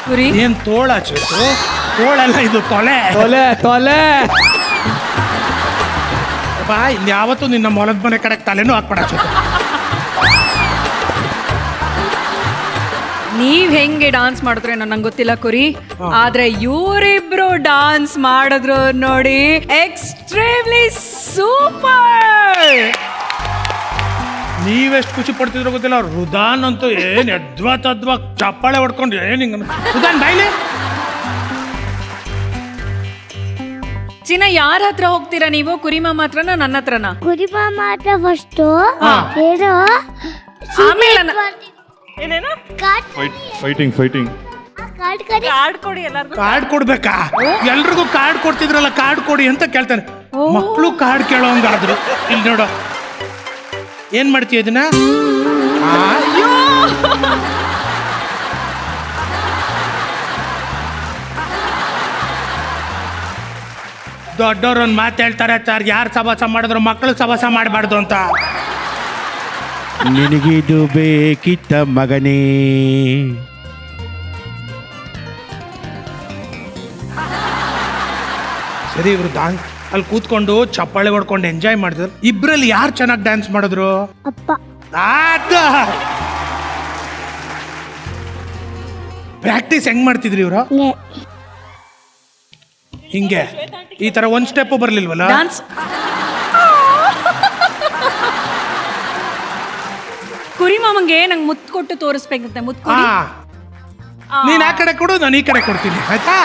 ಕುರಿ ಏನ್ ತೋಳ ಚೇತು? ತೋಳಲ್ಲ, ಇದು ತೊಲೆ. ತೊಲೆ ಬಾ, ಇಲ್ಲಿ ಯಾವತ್ತೂ ನಿನ್ನ ಮೊಲದ ಮನೆ ಕಡೆಗೆ ತಲೆನೂ ಹಾಕ್ಬೇಡ ಚೇತು. ನೀವ್ ಹೆಂಗೆ ಡಾನ್ಸ್ ಮಾಡಿದ್ರೆ ನಂಗೆ ಗೊತ್ತಿಲ್ಲ ಕುರಿ, ಆದ್ರೆ ಇವರಿಬ್ರು ಡಾನ್ಸ್ ಮಾಡಿದ್ರು ನೋಡಿ, ಎಕ್ಸ್ಟ್ರೀಮ್ಲಿ ಸೂಪರ್. ನೀವೆಷ್ಟು ಖುಷಿ ಪಡ್ತಿದ್ರು ಗೊತ್ತಿಲ್ಲ. ರುದಾನ್ ಅಂತೂ ಏನ್ ತದ್ವಾ ಚಪ್ಪಾಳೆ ಹೊಡ್ಕೊಂಡು ಏನ್ ಹಿಂಗ. ರುದಾನ್ ಬಾಯ್ಲೆ. ಚಿನ್ನ, ಯಾರ ಹತ್ರ ಹೋಗ್ತೀರಾ ನೀವು? ಕುರಿಮಾಮ ಹತ್ರನ ನನ್ನ ಹತ್ರನ? ಕುರಿಮಾಮ ಹತ್ರ ಫಸ್ಟು ಏನೋ ಆಮೇಲೆ ಏನೇನು ಫೈಟಿಂಗ್ ಕಾರ್ಡ್ ಕೊಡಿ ಎಲ್ಲಾರ್ಗು. ಕಾರ್ಡ್ ಕೊಡ್ಬೇಕಾ? ಎಲ್ರಿಗೂ ಕಾರ್ಡ್ ಕೊಡ್ತಿದ್ರಲ್ಲ, ಕಾರ್ಡ್ ಕೊಡಿ ಅಂತ ಕೇಳ್ತಾನೆ. ಮಕ್ಕಳು ಕಾರ್ಡ್ ಕೇಳೋಂಗಾದ್ರು. ಇಲ್ಲಿ ನೋಡು, ಏನ್ ಮಾಡ್ತೀಯ ಇದನ್ನ? ದೊಡ್ಡವ್ರು ಒಂದು ಮಾತು ಹೇಳ್ತಾರೆ ಸರ್, ಯಾರು ಸವಾಸ ಮಾಡಿದ್ರು ಮಕ್ಕಳು ಸವಾಸ ಮಾಡಬಾರ್ದು ಅಂತ. ನಿನಗಿದು ಬೇಕಿತ್ತ ಮಗನೇ. ಸರಿ, ಇವರು ಅಲ್ಲಿ ಕೂತ್ಕೊಂಡು ಚಪ್ಪಾಳೆ ಹೊಡ್ಕೊಂಡು ಎಂಜಾಯ್ ಮಾಡಿದ್ರು. ಇಬ್ರಲ್ಲಿ ಯಾರು ಚೆನ್ನಾಗಿ ಡ್ಯಾನ್ಸ್ ಮಾಡಿದ್ರು? ಅಪ್ಪ. ಪ್ರಾಕ್ಟೀಸ್ ಹೆಂಗ್ ಮಾಡ್ತಿದ್ರಿ ಇವರು? ಹಿಂಗೆ ಈ ತರ ಒಂದ್ ಸ್ಟೆಪ್ ಬರ್ಲಿಲ್ವಲ್ಲ? ಡಾನ್ಸ್ ಕುರಿಮಾಮಂಗೆ ನಂಗೆ ಮುತ್ತು ಕೊಟ್ಟು ತೋರಿಸ್ಬೇಕಂತೆ. ಮುತ್ತು ಕೊಡಿ. ನೀನ್ ಆ ಕಡೆ ಕೊಡು, ನಾನು ಈ ಕಡೆ ಕೊಡ್ತೀನಿ, ಆಯ್ತಾ?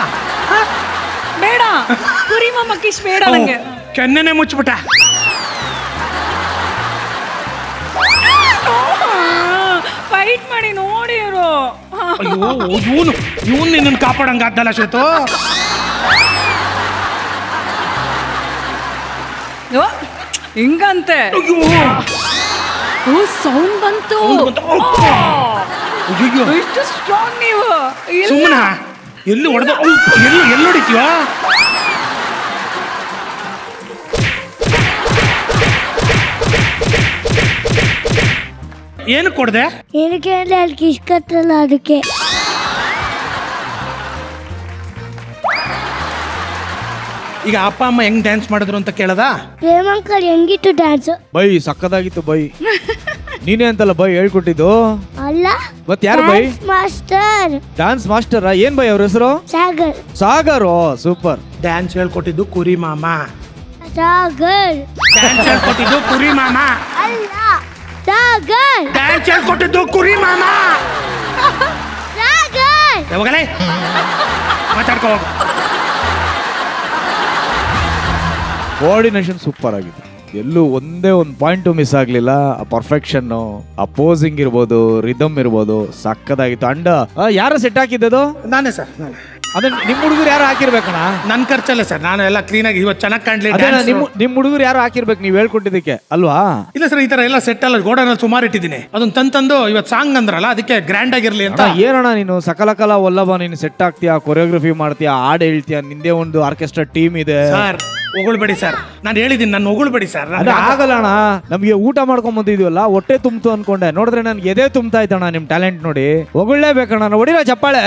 ಬೇಡ, ಕುರಿಮಾಮ ಕಿಶ್ ಬೇಡ ನಂಗೆ. ಕೆನ್ನೆನೆ ಮುಚ್ಬಿಟ್ಟ. ಫೈಟ್ ಮಾಡಿ ನೋಡಿ ಇವರು. ಅಯ್ಯೋ, ಇವನು ನಿನ್ನನ್ನು ಕಾಪಾಡಂಗ ಆದ್ದಲ್ಲ ಶ್ವೇತು. ಹಿಂಗಂತೆ. ಸೌಂಡ್ ಬಂತು. ಎಷ್ಟು ಸ್ಟ್ರಾಂಗ್ ನೀವು. ಸುಮ್ಮನ ಎಲ್ಲಿ ಹೊಡೆದ? ಎಲ್ಲಿ ಹೊಡಿತೀವ? ಏನು ಕೊಡ್ದೆ? ಏನಕ್ಕೆ ಅಂದ್ರೆ ಅಲ್ಲಿ ಕಿಸ್ಕತ್ತಲ್ಲ, ಅದಕ್ಕೆ. ಈಗ ಅಪ್ಪ ಅಮ್ಮ ಹೆಂಗ್ ಡ್ಯಾನ್ಸ್ ಮಾಡಿದ್ರು ಅಂತ ಕೇಳದ? ಪ್ರೇಮಂಕಲ್ ಹೆಂಗಿತ್ತು ಡ್ಯಾನ್ಸ್? By ಸಕ್ಕದಾಗಿತ್ತು by. ನೀನೇ ಅಂತಲ್ಲ ಬೈ ಹೇಳ್ಕೊಟ್ಟಿದ್ದು? ಅಲ್ಲ, ಮತ್ ಯಾರು ಬೈ? ಮಾಸ್ಟರ್. Dance master. ಏನ್ ಬೈ ಅವ್ರ ಹೆಸರು? ಸಾಗರ್. ಸಾಗರ್. ಸೂಪರ್. ಡ್ಯಾನ್ಸ್ ಹೇಳ್ಕೊಟ್ಟಿದ್ದು ಕುರಿ ಮಾಮ. ಸಾಗರ್. ಡ್ಯಾನ್ಸ್ ಹೇಳ್ಕೊಟ್ಟಿದ್ದು ಕುರಿ ಮಾಮ. ಅಲ್ಲ, ಸಾಗರ್. ಡ್ಯಾನ್ಸ್ ಹೇಳ್ಕೊಟ್ಟಿದ್ದು ಕುರಿ ಮಾಮ. ಸಾಗರ್. ಯಾವಾಗಲೇ ಮಾತಾಡ್ಕೋ ಹೋಗು. ಕೋಆರ್ಡಿನೇಷನ್ ಸೂಪರ್ ಆಗಿದೆ. ಎಲ್ಲೂ ಒಂದೇ ಒಂದು ಪಾಯಿಂಟು ಮಿಸ್ ಆಗಲಿಲ್ಲ. ಆ ಪರ್ಫೆಕ್ಷನ್ನು, ಆ ಪೋಸಿಂಗ್ ಇರ್ಬೋದು, ರಿದಮ್ ಇರ್ಬೋದು, ಸಕ್ಕದಾಗಿತ್ತು. ಅಂಡ್ ಯಾರು ಸೆಟ್ ಹಾಕಿದ್ದದು? ನಾನೇ ಸರ್, ನಾನೇ. ಅದೇ ನಿಮ್ಮ ಹುಡುಗರು ಯಾರು ಹಾಕಿರ್ಬೇಕಣ್ಣ? ನನ್ನ ಖರ್ಚಲ್ಲ ಸರ್, ನಾನು ಎಲ್ಲ ಕ್ಲೀನಾಗಿ ಇವತ್ತು ಚೆನ್ನಾಗಿ ಕಾಣ್ಲಿ. ನಿಮ್ಮ ಹುಡುಗರು ಯಾರು ಹಾಕಿರ್ಬೇಕು ನೀವು ಹೇಳ್ಕೊಟ್ಟಿದ್ದಕ್ಕೆ ಅಲ್ವಾ? ಇಲ್ಲ ಸರ್, ಈ ತರ ಎಲ್ಲ ಸೆಟ್ ಅಲ್ಲ, ಗೋಡನಲ್ಲಿ ಸುಮಾರು ಇಟ್ಟಿದ್ದೀನಿ. ಅದನ್ನ ತಂದು ಇವತ್ತು ಸಾಂಗ್ ಅಂದ್ರಲ್ಲ, ಅದಕ್ಕೆ ಗ್ರ್ಯಾಂಡ್ ಆಗಿರ್ಲಿ ಅಂತ. ಏನಣ್ಣ ನೀನು ಸಕಲಕಲ ಒಲ್ಲಭ, ನೀನು ಸೆಟ್ ಆಗ್ತೀಯಾ, ಕೊರಿಯೋಗ್ರಫಿ ಮಾಡ್ತೀಯಾ, ಹಾಡು ಹೇಳ್ತೀಯಾ, ನಿಂದೇ ಒಂದು ಆರ್ಕೆಸ್ಟ್ರಾ ಟೀಮ್ ಇದೆ. ಸರ್ ಹೊಗಳ್ಬೇಡಿ ಸರ್, ನಾನು ಹೇಳಿದ್ದೀನಿ, ನಾನು ಹೊಗಳ್ಬೇಡಿ ಸರ್. ಅದು ಆಗಲ್ಲ ಅಣ್ಣ. ನಮ್ಗೆ ಊಟ ಮಾಡ್ಕೊಂಡ್ ಬಂದಿದ್ವಲ್ಲ, ಹೊಟ್ಟೆ ತುಂಬ್ತು ಅನ್ಕೊಂಡೆ, ನೋಡಿದ್ರೆ ನನ್ಗೆ ಎದೆ ತುಂಬ್ತಾ ಇತ್ತಣ್ಣ ನಿಮ್ ಟ್ಯಾಲೆಂಟ್ ನೋಡಿ. ಹೊಗಳ್ಲೇಬೇಕಣ್ಣ, ಹೊಡಿರ ಚಪ್ಪಾಳೆ.